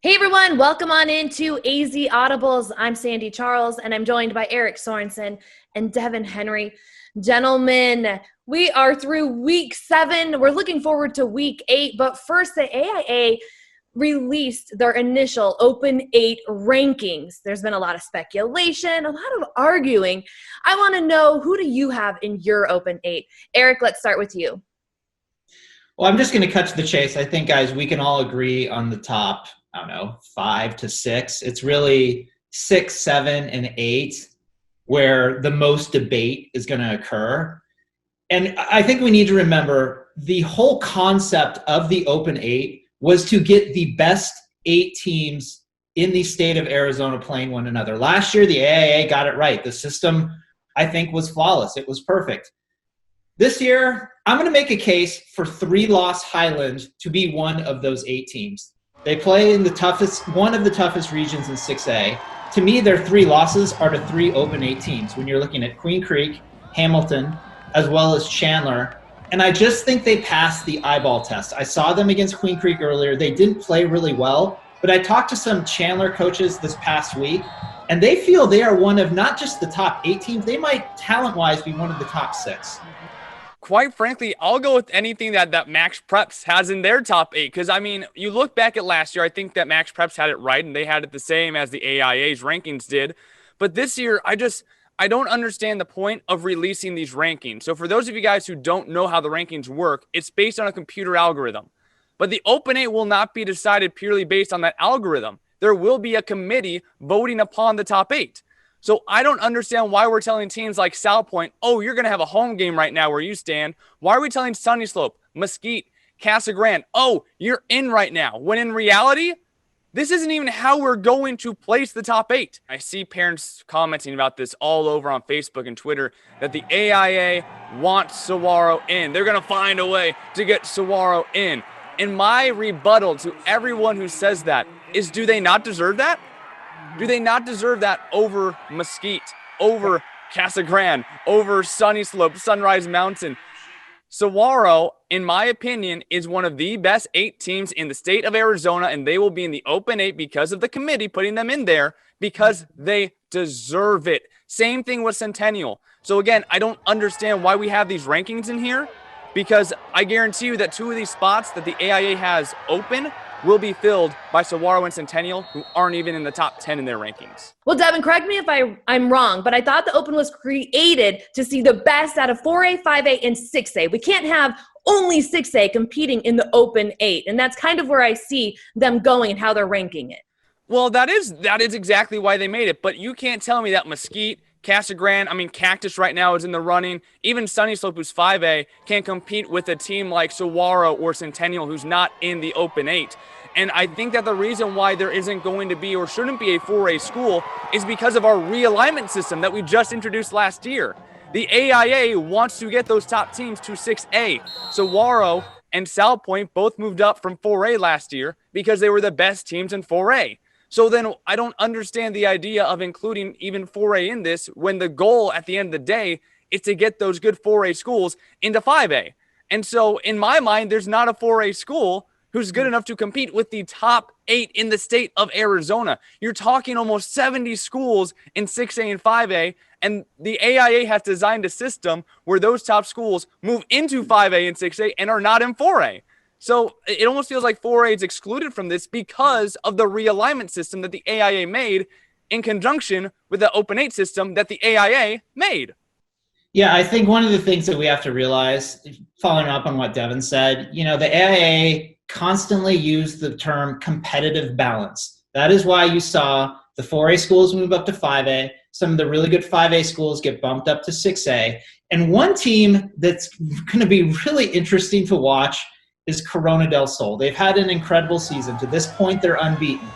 Hey everyone, welcome on into AZ Audibles. I'm Sandy Charles and I'm joined by Eric Sorensen and Devin Henry. Gentlemen, we are through week 7. We're looking forward to week 8, but first the AIA released their initial Open 8 rankings. There's been a lot of speculation, a lot of arguing. I want to know, who do you have in your Open 8? Eric, let's start with you. Well, I'm just going to cut to the chase. I think, guys, we can all agree on the top, 5 to 6. It's really 6, 7, and 8 where the most debate is going to occur. And I think we need to remember the whole concept of the Open 8 was to get the best 8 teams in the state of Arizona playing one another. Last year, the AIA got it right. The system, I think, was flawless. It was perfect. This year, I'm going to make a case for 3-loss Highland to be one of those 8 teams. They play in one of the toughest regions in 6A. To me, their 3 losses are to 3 Open 8 teams when you're looking at Queen Creek, Hamilton, as well as Chandler. And I just think they passed the eyeball test. I saw them against Queen Creek earlier. They didn't play really well, but I talked to some Chandler coaches this past week, and they feel they are one of not just the top 8 teams, they might talent-wise be one of the top 6. Quite frankly, I'll go with anything that Max Preps has in their top 8. Because, I mean, you look back at last year, I think that Max Preps had it right, and they had it the same as the AIA's rankings did. But this year, I don't understand the point of releasing these rankings. So for those of you guys who don't know how the rankings work, it's based on a computer algorithm. But the Open 8 will not be decided purely based on that algorithm. There will be a committee voting upon the top 8. So I don't understand why we're telling teams like South Point, oh, you're going to have a home game right now where you stand. Why are we telling Sunny Slope, Mesquite, Casa Grande, oh, you're in right now? When in reality, this isn't even how we're going to place the top 8. I see parents commenting about this all over on Facebook and Twitter that the AIA wants Saguaro in. They're going to find a way to get Saguaro in. And my rebuttal to everyone who says that is, do they not deserve that? Do they not deserve that over Mesquite, over Casa Grande, over Sunny Slope, Sunrise Mountain? Saguaro, in my opinion, is one of the best 8 teams in the state of Arizona, and they will be in the Open 8 because of the committee putting them in there, because they deserve it. Same thing with Centennial. So again, I don't understand why we have these rankings in here, because I guarantee you that 2 of these spots that the AIA has open will be filled by Saguaro and Centennial, who aren't even in the top 10 in their rankings. Well, Devin, correct me if I'm wrong, but I thought the Open was created to see the best out of 4A, 5A, and 6A. We can't have only 6A competing in the Open 8, and that's kind of where I see them going and how they're ranking it. Well, that is exactly why they made it, but you can't tell me that Mesquite, Casa Grande, Cactus right now is in the running. Even Sunny Slope, who's 5A, can compete with a team like Saguaro or Centennial, who's not in the Open 8. And I think that the reason why there isn't going to be or shouldn't be a 4A school is because of our realignment system that we just introduced last year. The AIA wants to get those top teams to 6A. Saguaro and South Point both moved up from 4A last year because they were the best teams in 4A. So then I don't understand the idea of including even 4A in this when the goal at the end of the day is to get those good 4A schools into 5A. And so in my mind, there's not a 4A school who's good enough to compete with the top 8 in the state of Arizona. You're talking almost 70 schools in 6A and 5A, and the AIA has designed a system where those top schools move into 5A and 6A and are not in 4A. So it almost feels like 4A is excluded from this because of the realignment system that the AIA made in conjunction with the Open 8 system that the AIA made. Yeah, I think one of the things that we have to realize, following up on what Devin said, the AIA constantly use the term competitive balance. That is why you saw the 4A schools move up to 5A. Some of the really good 5A schools get bumped up to 6A. And one team that's going to be really interesting to watch is Corona del Sol. They've had an incredible season. To this point, they're unbeaten.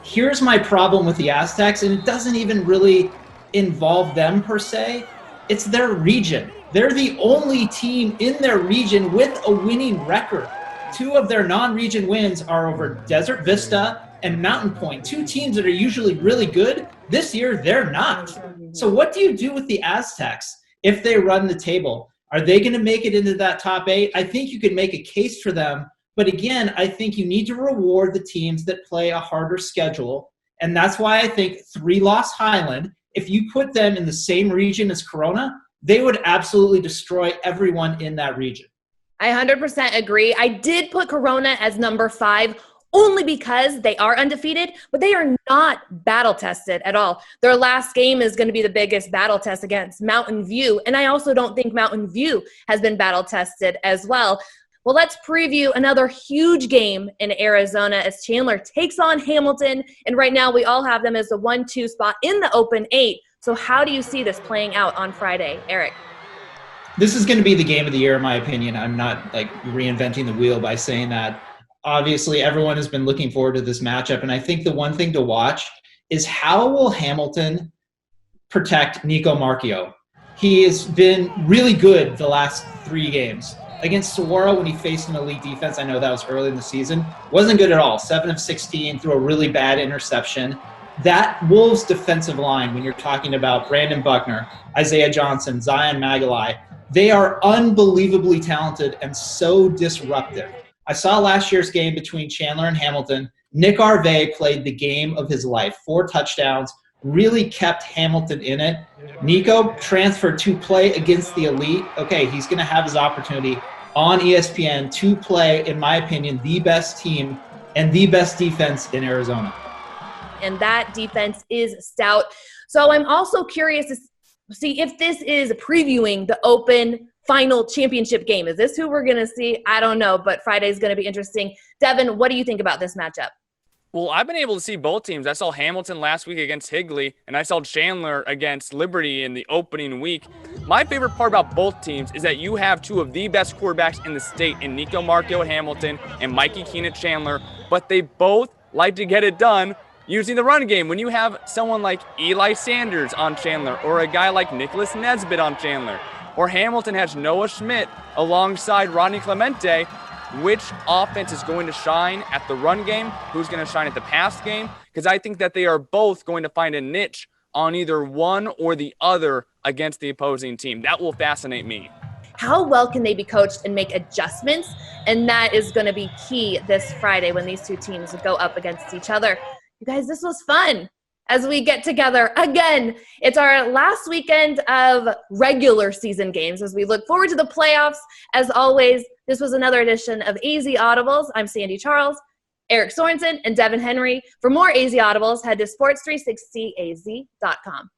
Here's my problem with the Aztecs, and it doesn't even really involve them per se. It's their region. They're the only team in their region with a winning record. 2 of their non-region wins are over Desert Vista and Mountain Point, 2 teams that are usually really good. This year, they're not. So what do you do with the Aztecs if they run the table? Are they going to make it into that top 8? I think you can make a case for them But again, I think you need to reward the teams that play a harder schedule. And that's why I think 3-loss Highland, if you put them in the same region as Corona, they would absolutely destroy everyone in that region. I 100% agree. I did put Corona as number 5 only because they are undefeated, but they are not battle tested at all. Their last game is going to be the biggest battle test against Mountain View. And I also don't think Mountain View has been battle tested as well. Well, let's preview another huge game in Arizona as Chandler takes on Hamilton. And right now we all have them as the 1-2 spot in the Open 8. So how do you see this playing out on Friday, Eric? This is going to be the game of the year, in my opinion. I'm not reinventing the wheel by saying that. Obviously, everyone has been looking forward to this matchup. And I think the one thing to watch is how will Hamilton protect Nico Marchio? He has been really good the last 3 games. Against Saguaro, when he faced an elite defense, I know that was early in the season, wasn't good at all. 7 of 16, threw a really bad interception. That Wolves defensive line, when you're talking about Brandon Buckner, Isaiah Johnson, Zion Magalai, they are unbelievably talented and so disruptive. I saw last year's game between Chandler and Hamilton. Nick Arve played the game of his life. 4 touchdowns, really kept Hamilton in it. Nico transferred to play against the elite. Okay, he's going to have his opportunity on ESPN to play, in my opinion, the best team and the best defense in Arizona. And that defense is stout. So I'm also curious to see if this is previewing the Open final championship game. Is this who we're going to see? I don't know, but Friday's going to be interesting. Devin, what do you think about this matchup? Well, I've been able to see both teams. I saw Hamilton last week against Higley, and I saw Chandler against Liberty in the opening week. My favorite part about both teams is that you have 2 of the best quarterbacks in the state in Nico Marchio at Hamilton and Mikey Keene at Chandler, but they both like to get it done using the run game. When you have someone like Eli Sanders on Chandler or a guy like Nicholas Nesbitt on Chandler, or Hamilton has Noah Schmidt alongside Rodney Clemente, which offense is going to shine at the run game, who's going to shine at the pass game? Because I think that they are both going to find a niche on either one or the other against the opposing team. That will fascinate me. How well can they be coached and make adjustments? And that is going to be key this Friday when these 2 teams go up against each other. You guys, this was fun. As we get together again, it's our last weekend of regular season games as we look forward to the playoffs. As always, this was another edition of AZ Audibles. I'm Sandy Charles, Eric Sorensen, and Devin Henry. For more AZ Audibles, head to sports360az.com.